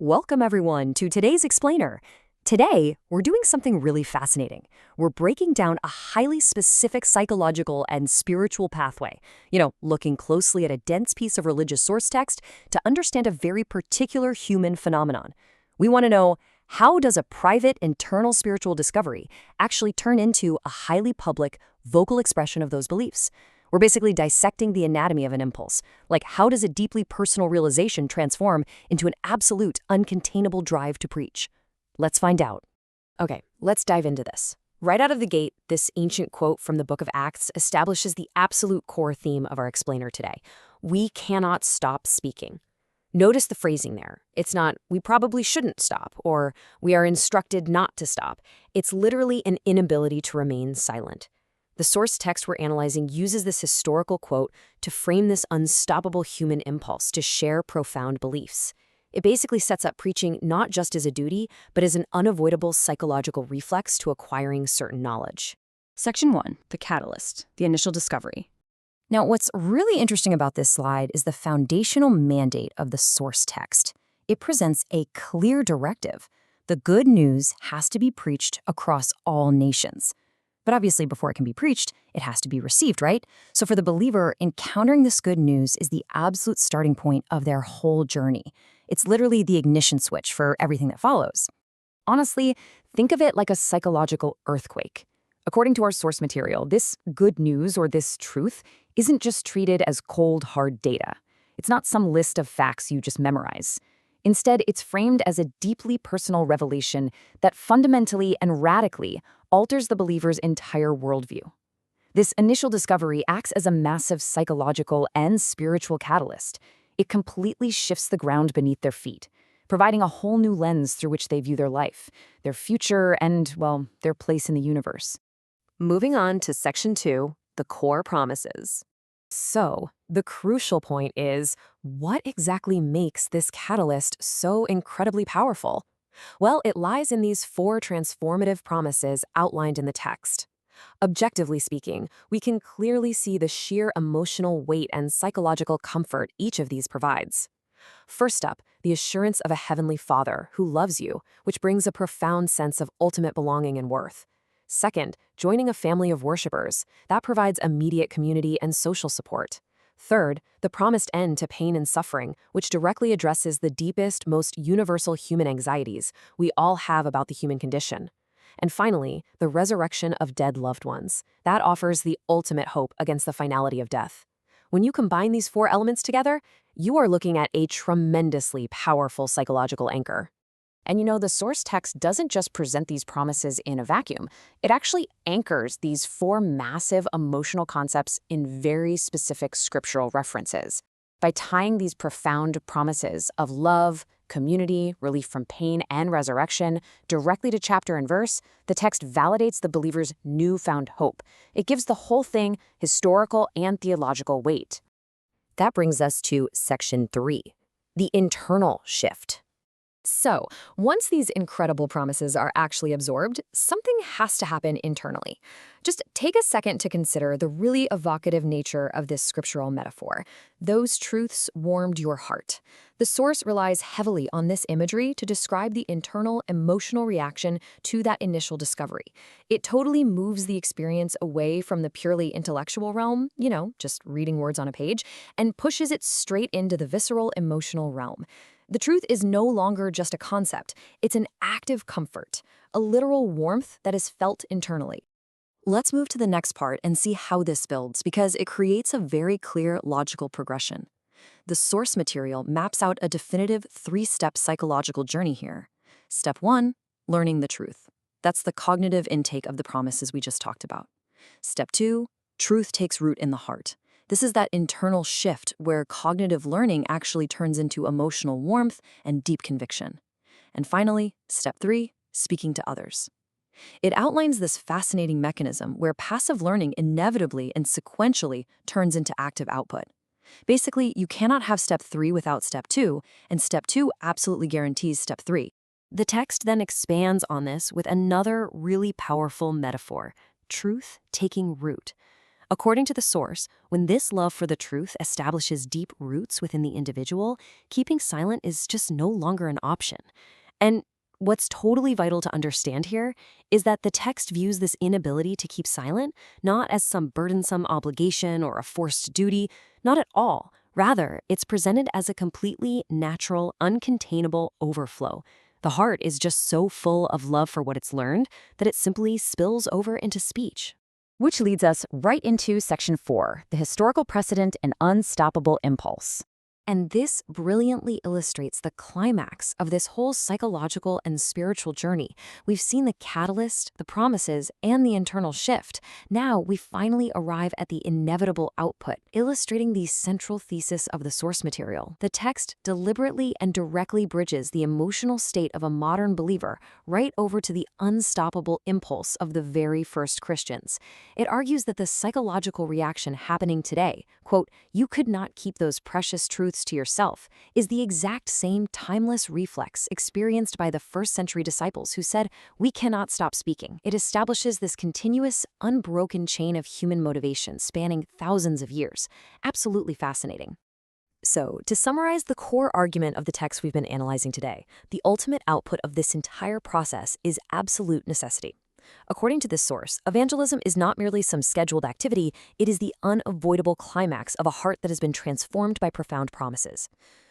Welcome everyone to today's Explainer. Today, we're doing something really fascinating. We're breaking down a highly specific psychological and spiritual pathway, looking closely at a dense piece of religious source text to understand a very particular human phenomenon. We want to know, how does a private internal spiritual discovery actually turn into a highly public, vocal expression of those beliefs? We're basically dissecting the anatomy of an impulse. Like, how does a deeply personal realization transform into an absolute, uncontainable drive to preach? Let's find out. Okay, let's dive into this. Right out of the gate, this ancient quote from the Book of Acts establishes the absolute core theme of our explainer today. We cannot stop speaking. Notice the phrasing there. It's not, we probably shouldn't stop, or we are instructed not to stop. It's literally an inability to remain silent. The source text we're analyzing uses this historical quote to frame this unstoppable human impulse to share profound beliefs. It basically sets up preaching not just as a duty, but as an unavoidable psychological reflex to acquiring certain knowledge. Section 1, the catalyst, the initial discovery. Now, what's really interesting about this slide is the foundational mandate of the source text. It presents a clear directive. The good news has to be preached across all nations. But obviously, before it can be preached, it has to be received, right? So for the believer, encountering this good news is the absolute starting point of their whole journey. It's literally the ignition switch for everything that follows. Honestly, think of it like a psychological earthquake. According to our source material, this good news or this truth isn't just treated as cold, hard data. It's not some list of facts you just memorize. Instead, it's framed as a deeply personal revelation that fundamentally and radically alters the believer's entire worldview. This initial discovery acts as a massive psychological and spiritual catalyst. It completely shifts the ground beneath their feet, providing a whole new lens through which they view their life, their future, and, well, their place in the universe. Moving on to Section 2, the core promises. So, the crucial point is, what exactly makes this catalyst so incredibly powerful? Well, it lies in these 4 transformative promises outlined in the text. Objectively speaking, we can clearly see the sheer emotional weight and psychological comfort each of these provides. First up, the assurance of a heavenly Father who loves you, which brings a profound sense of ultimate belonging and worth. Second, joining a family of worshipers. That provides immediate community and social support. Third, the promised end to pain and suffering, which directly addresses the deepest, most universal human anxieties we all have about the human condition. And finally, the resurrection of dead loved ones. That offers the ultimate hope against the finality of death. When you combine these 4 elements together, you are looking at a tremendously powerful psychological anchor. And the source text doesn't just present these promises in a vacuum. It actually anchors these 4 massive emotional concepts in very specific scriptural references. By tying these profound promises of love, community, relief from pain, and resurrection directly to chapter and verse, the text validates the believer's newfound hope. It gives the whole thing historical and theological weight. That brings us to Section 3, the internal shift. So, once these incredible promises are actually absorbed, something has to happen internally. Just take a second to consider the really evocative nature of this scriptural metaphor. Those truths warmed your heart. The source relies heavily on this imagery to describe the internal emotional reaction to that initial discovery. It totally moves the experience away from the purely intellectual realm, just reading words on a page, and pushes it straight into the visceral emotional realm. The truth is no longer just a concept. It's an active comfort, a literal warmth that is felt internally. Let's move to the next part and see how this builds, because it creates a very clear logical progression. The source material maps out a definitive 3-step psychological journey here. Step 1, learning the truth. That's the cognitive intake of the promises we just talked about. Step 2, truth takes root in the heart. This is that internal shift where cognitive learning actually turns into emotional warmth and deep conviction. And finally, step 3, speaking to others. It outlines this fascinating mechanism where passive learning inevitably and sequentially turns into active output. Basically, you cannot have step 3 without step 2, and step 2 absolutely guarantees step 3. The text then expands on this with another really powerful metaphor, truth taking root. According to the source, when this love for the truth establishes deep roots within the individual, keeping silent is just no longer an option. And what's totally vital to understand here is that the text views this inability to keep silent not as some burdensome obligation or a forced duty, not at all. Rather, it's presented as a completely natural, uncontainable overflow. The heart is just so full of love for what it's learned that it simply spills over into speech. Which leads us right into Section 4, the historical precedent and unstoppable impulse. And this brilliantly illustrates the climax of this whole psychological and spiritual journey. We've seen the catalyst, the promises, and the internal shift. Now we finally arrive at the inevitable output, illustrating the central thesis of the source material. The text deliberately and directly bridges the emotional state of a modern believer right over to the unstoppable impulse of the very first Christians. It argues that the psychological reaction happening today, quote, "You could not keep those precious truths to yourself," is the exact same timeless reflex experienced by the first-century disciples who said, "We cannot stop speaking." It establishes this continuous, unbroken chain of human motivation spanning thousands of years. Absolutely fascinating. So, to summarize the core argument of the text we've been analyzing today, the ultimate output of this entire process is absolute necessity. According to this source, evangelism is not merely some scheduled activity, it is the unavoidable climax of a heart that has been transformed by profound promises.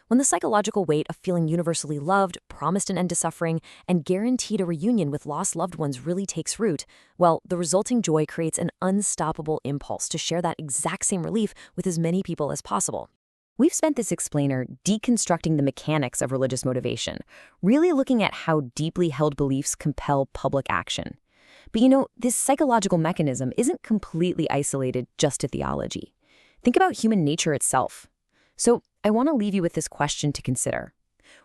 When the psychological weight of feeling universally loved, promised an end to suffering, and guaranteed a reunion with lost loved ones really takes root, well, the resulting joy creates an unstoppable impulse to share that exact same relief with as many people as possible. We've spent this explainer deconstructing the mechanics of religious motivation, really looking at how deeply held beliefs compel public action. But this psychological mechanism isn't completely isolated just to theology. Think about human nature itself. So I want to leave you with this question to consider.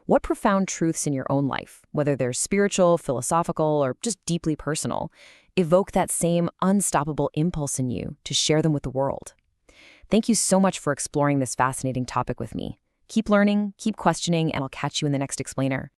What profound truths in your own life, whether they're spiritual, philosophical, or just deeply personal, evoke that same unstoppable impulse in you to share them with the world? Thank you so much for exploring this fascinating topic with me. Keep learning, keep questioning, and I'll catch you in the next explainer.